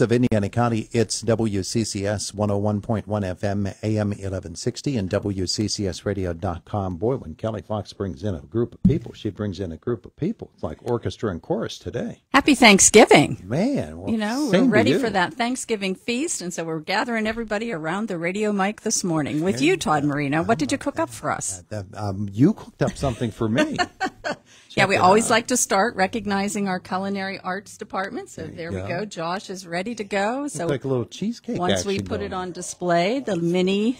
of Indiana County, it's WCCS 101.1 FM, AM 1160, and WCCSradio.com. Boy, when Kelly Fox brings in a group of people, she brings in a group of people. It's like orchestra and chorus today. Happy Thanksgiving. Man, well, you know, we're ready for that Thanksgiving feast, and so we're gathering everybody around the radio mic this morning with you, Todd Marino. What did you cook up for us? You cooked up something for me. Yeah, we always like to start recognizing our culinary arts department. So there we go. Josh is ready to go. So like a little cheesecake. Once we put it on display, the mini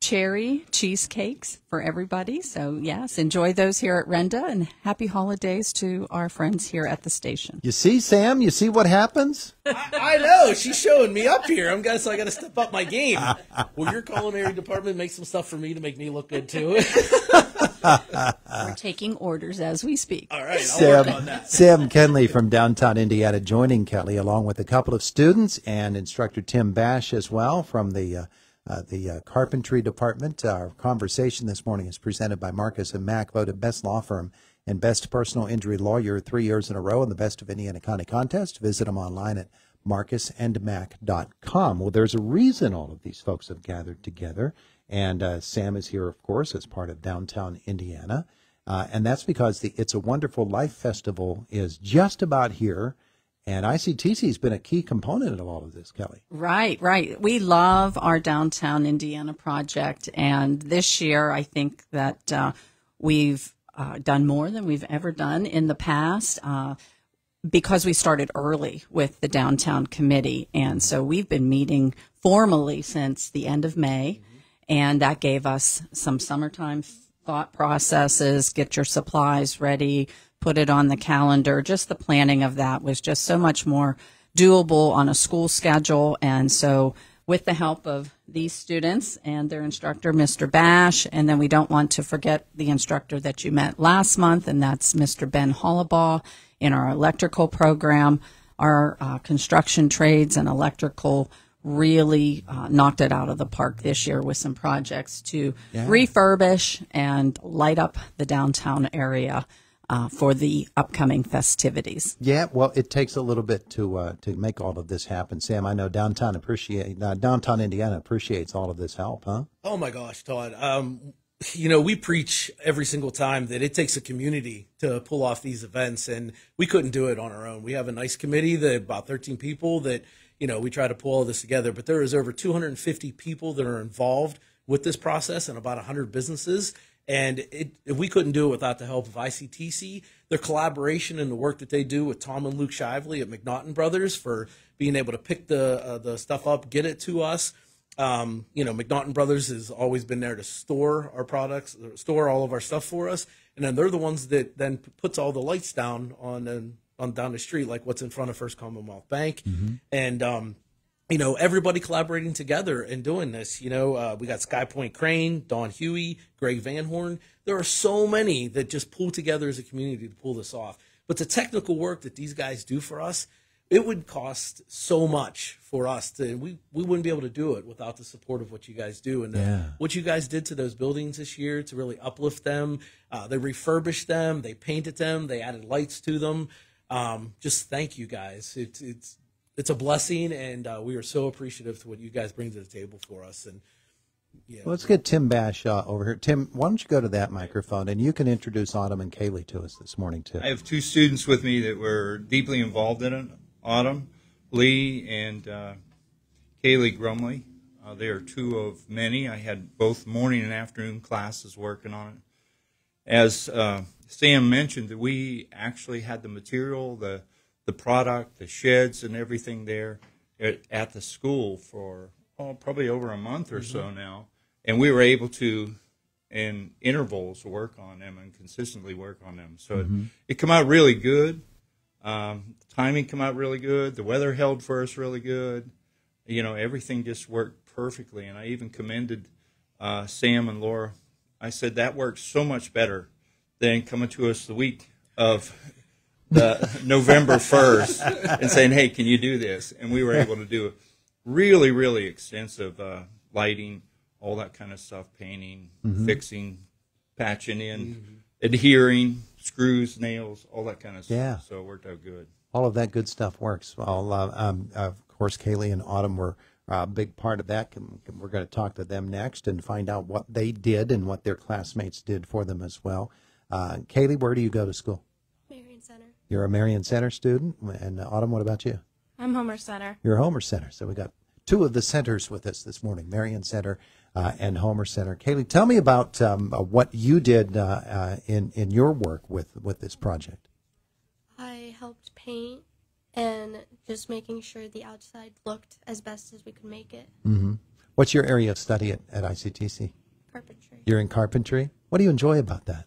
cherry cheesecakes for everybody. So yes, enjoy those here at Renda, and happy holidays to our friends here at the station. You see, Sam? You see what happens? I know. She's showing me up here. So I got to step up my game. Will your culinary department make some stuff for me to make me look good too? We're taking orders as we speak. All right, I'll work on that. Sam Kenley from downtown Indiana joining Kelly, along with a couple of students and instructor Tim Bash as well from the carpentry department. Our conversation this morning is presented by Marcus and Mack, voted best law firm and best personal injury lawyer 3 years in a row in the Best of Indiana County contest. Visit them online at marcusandmack.com. Well, there's a reason all of these folks have gathered together. And Sam is here, of course, as part of downtown Indiana. And that's because the It's a Wonderful Life Festival is just about here. And ICTC has been a key component of all of this, Kelly. Right, right. We love our downtown Indiana project. And this year, I think that we've done more than we've ever done in the past because we started early with the downtown committee. And so we've been meeting formally since the end of May. And that gave us some summertime thought processes, get your supplies ready, put it on the calendar. Just the planning of that was just so much more doable on a school schedule. And so with the help of these students and their instructor, Mr. Bash, and then we don't want to forget the instructor that you met last month, and that's Mr. Ben Hollabaugh in our electrical program. Our construction trades and electrical really knocked it out of the park this year with some projects to refurbish and light up the downtown area for the upcoming festivities. Yeah, well, it takes a little bit to make all of this happen. Sam, I know downtown Indiana appreciates all of this help, huh? Oh my gosh, Todd. You know, we preach every single time that it takes a community to pull off these events, and we couldn't do it on our own. We have a nice committee that about 13 people that, you know, we try to pull all this together, but there is over 250 people that are involved with this process and about 100 businesses. And we couldn't do it without the help of ICTC, their collaboration and the work that they do with Tom and Luke Shively at McNaughton Brothers for being able to pick the stuff up, get it to us. You know, McNaughton Brothers has always been there to store our products, store all of our stuff for us. And then they're the ones that then puts all the lights down on down the street, like what's in front of First Commonwealth Bank. Mm-hmm. And, you know, everybody collaborating together and doing this. You know, we got Sky Point Crane, Don Huey, Greg Van Horn. There are so many that just pull together as a community to pull this off. But the technical work that these guys do for us, it would cost so much for us we wouldn't be able to do it without the support of what you guys do. And what you guys did to those buildings this year to really uplift them. They refurbished them, they painted them, they added lights to them. Just thank you guys. It's a blessing, and we are so appreciative to what you guys bring to the table for us. And well, let's get Tim Bash over here. Tim, why don't you go to that microphone, and you can introduce Autumn and Kaylee to us this morning, too. I have two students with me that were deeply involved in it, Autumn Lee and Kaylee Grumley. They are two of many. I had both morning and afternoon classes working on it. As Sam mentioned, that we actually had the material, the product, the sheds, and everything there at the school for probably over a month or so now. And we were able to, in intervals, work on them and consistently work on them. So it came out really good. Timing came out really good. The weather held for us really good. You know, everything just worked perfectly. And I even commended Sam and Laura. I said, that worked so much better than coming to us the week of the November 1st and saying, hey, can you do this? And we were able to do it. Really, really extensive lighting, all that kind of stuff, painting, fixing, patching in, adhering, screws, nails, all that kind of stuff. So it worked out good. All of that good stuff works. Well, of course, Kaylee and Autumn were a big part of that. We're going to talk to them next and find out what they did and what their classmates did for them as well. Kaylee, where do you go to school? Marion Center. You're a Marion Center student. And Autumn, what about you? I'm Homer Center. You're a Homer Center. So we got two of the centers with us this morning, Marion Center and Homer Center. Kaylee, tell me about what you did in your work with this project. I helped paint and just making sure the outside looked as best as we could make it. Mm-hmm. What's your area of study at ICTC? Carpentry. You're in carpentry. What do you enjoy about that?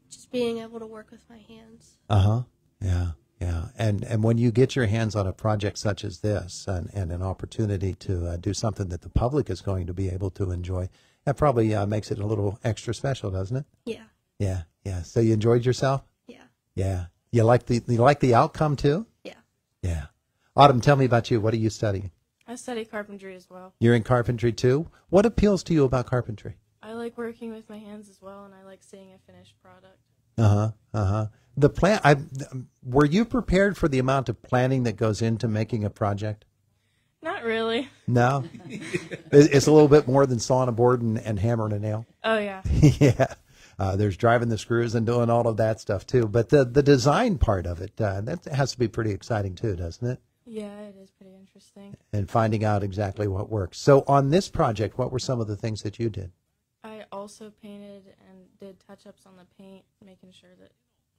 Just being able to work with my hands. Uh-huh. Yeah. Yeah. And when you get your hands on a project such as this and an opportunity to do something that the public is going to be able to enjoy, that probably makes it a little extra special, doesn't it? Yeah. Yeah. Yeah. So you enjoyed yourself? Yeah. Yeah. You like the outcome too? Yeah. Yeah. Autumn, tell me about you. What are you studying? I study carpentry as well. You're in carpentry too? What appeals to you about carpentry? I like working with my hands as well, and I like seeing a finished product. Uh-huh. Uh-huh. The were you prepared for the amount of planning that goes into making a project? Not really. No? It's a little bit more than sawing a board and hammering a nail? Oh, yeah. Yeah. There's driving the screws and doing all of that stuff too. But the design part of it, that has to be pretty exciting too, doesn't it? Yeah, it is pretty interesting. And finding out exactly what works. So on this project, what were some of the things that you did? I also painted and did touch-ups on the paint, making sure that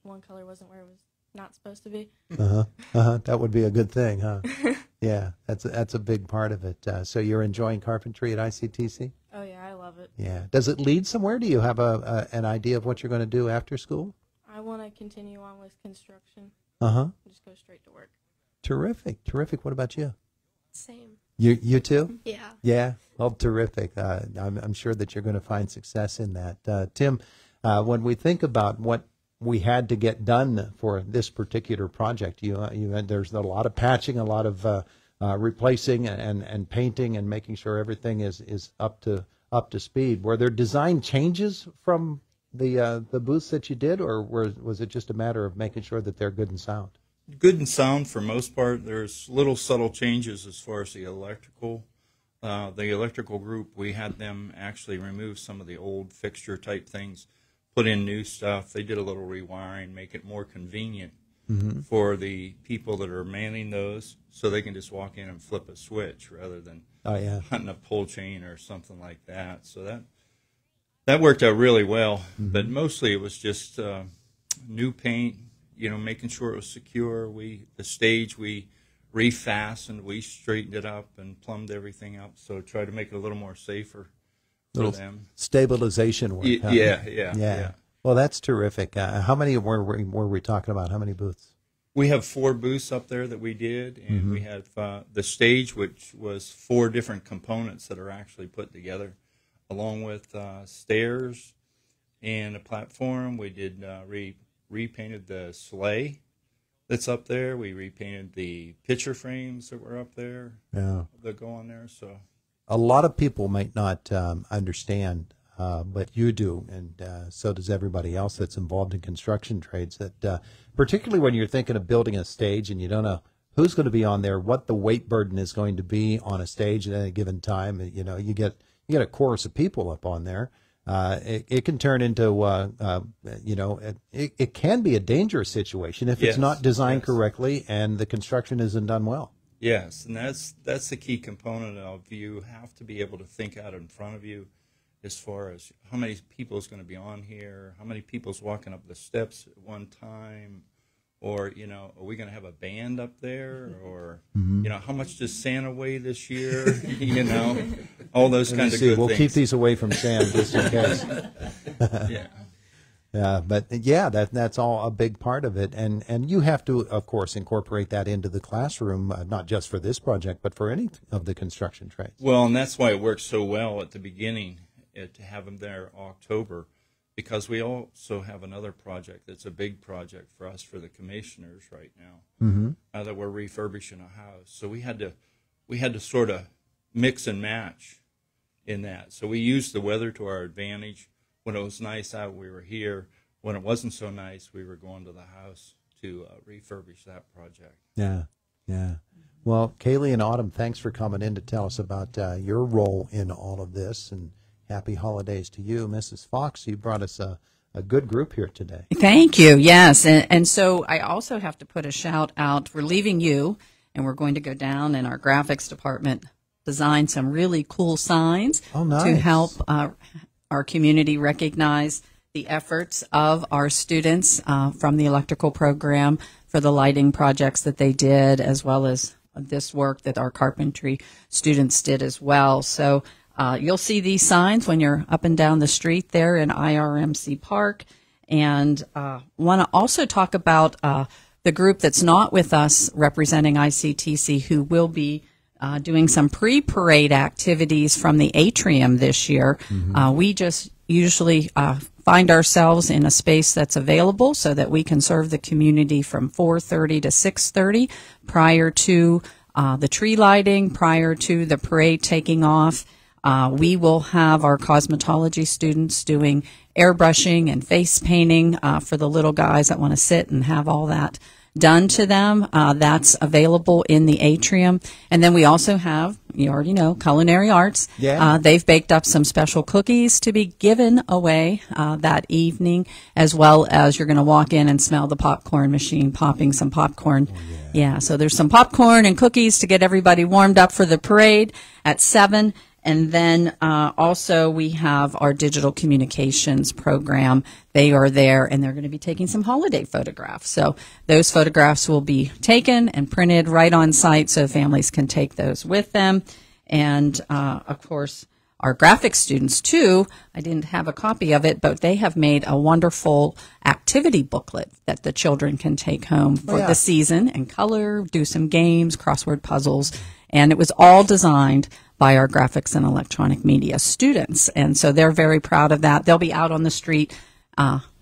one color wasn't where it was not supposed to be. Uh-huh. Uh-huh. That would be a good thing, huh? Yeah, that's a big part of it. So you're enjoying carpentry at ICTC? Oh, yeah, I love it. Yeah. Does it lead somewhere? Do you have an idea of what you're going to do after school? I want to continue on with construction. Uh-huh. Just go straight to work. Terrific. Terrific. What about you? Same. You too? Yeah. Yeah. Well, terrific. I'm sure that you're going to find success in that. Tim, when we think about what we had to get done for this particular project, there's a lot of patching, a lot of replacing and painting and making sure everything is up to speed. Were there design changes from the booths that you did, or was it just a matter of making sure that they're good and sound? Good and sound for most part. There's little subtle changes as far as the electrical. The electrical group, we had them actually remove some of the old fixture type things, put in new stuff. They did a little rewiring, make it more convenient for the people that are manning those, so they can just walk in and flip a switch rather than hunting a pull chain or something like that. So that worked out really well. But mostly it was just new paint, making sure it was secure. The stage we refastened, we straightened it up and plumbed everything up, so try to make it a little more safer for them. Stabilization work. Huh? Yeah. Well, that's terrific. How many were we talking about? How many booths? We have 4 booths up there that we did, and we have the stage, which was 4 different components that are actually put together, along with stairs and a platform. We did repainted the sleigh that's up there. We repainted the picture frames that were up there that go on there. So a lot of people might not understand, but you do, and so does everybody else that's involved in construction trades, that particularly when you're thinking of building a stage and you don't know who's going to be on there, what the weight burden is going to be on a stage at any given time. You get a chorus of people up on there. It can turn into, it can be a dangerous situation if it's not designed correctly and the construction isn't done well. Yes, and that's the key component of you have to be able to think out in front of you as far as how many people is going to be on here, how many people's walking up the steps at one time, or, are we going to have a band up there, or, how much does Santa weigh this year, all those kinds of good we'll things. Keep these away from Sam just in case. Yeah, but that's all a big part of it, and you have to, of course, incorporate that into the classroom, not just for this project, but for any of the construction trades. Well, and that's why it works so well at the beginning to have them there October, because we also have another project that's a big project for us, for the commissioners right now, that we're refurbishing a house. So we had to sort of mix and match in that. So we used the weather to our advantage. When it was nice out, we were here. When it wasn't so nice, we were going to the house to refurbish that project. Yeah. Well, Kaylee and Autumn, thanks for coming in to tell us about your role in all of this, and happy holidays to you. Mrs. Fox, you brought us a good group here today. Thank you. Yes. And so I also have to put a shout out. We're leaving you, and we're going to go down in our graphics department, design some really cool signs to help our community recognize the efforts of our students from the electrical program for the lighting projects that they did, as well as this work that our carpentry students did as well. So you'll see these signs when you're up and down the street there in IRMC Park. And want to also talk about the group that's not with us representing ICTC, who will be doing some pre-parade activities from the atrium this year. We just usually find ourselves in a space that's available so that we can serve the community from 4:30 to 6:30 prior to the tree lighting, prior to the parade taking off. We will have our cosmetology students doing airbrushing and face painting for the little guys that want to sit and have all that done to them. That's available in the atrium. And then we also have, you already know, culinary arts. Yeah. They've baked up some special cookies to be given away that evening, as well as you're going to walk in and smell the popcorn machine popping some popcorn. Oh, yeah, so there's some popcorn and cookies to get everybody warmed up for the parade at 7. And then also we have our digital communications program. They are there, and they're going to be taking some holiday photographs. So those photographs will be taken and printed right on site so families can take those with them. And, of course, our graphics students, too, I didn't have a copy of it, but they have made a wonderful activity booklet that the children can take home for the season and color, do some games, crossword puzzles. And it was all designed by our graphics and electronic media students. And so they're very proud of that. They'll be out on the street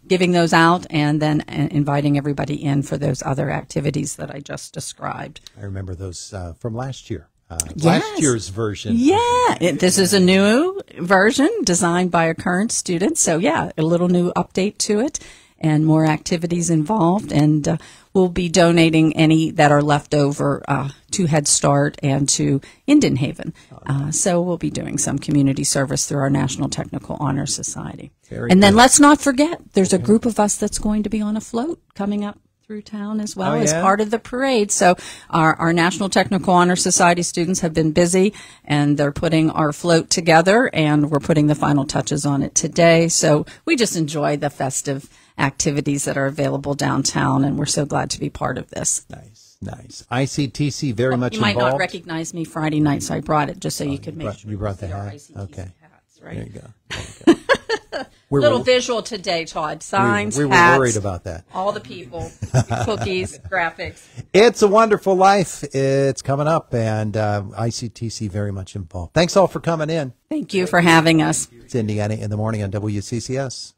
giving those out and then inviting everybody in for those other activities that I just described. I remember those from last year. Yes. Last year's version. Yeah, this is a new version designed by our current students. So, yeah, a little new update to it and more activities involved. And we'll be donating any that are left over to Head Start and to Indian Haven. So we'll be doing some community service through our National Technical Honor Society. And then let's not forget, there's a group of us that's going to be on a float coming up through town as well as part of the parade. So our National Technical Honor Society students have been busy, and they're putting our float together, and we're putting the final touches on it today. So we just enjoy the festive activities that are available downtown, and we're so glad to be part of this. Nice. ICTC very much involved. You might not recognize me Friday night, so I brought it just so you could make sure. You brought the hat? Okay. Hats, right? There you go. Little visual today, Todd. Signs, we were hats, worried about that. All the people, cookies, graphics. It's a Wonderful Life. It's coming up, and ICTC very much involved. Thanks all for coming in. Thank you for having us. It's Indiana in the Morning on WCCS.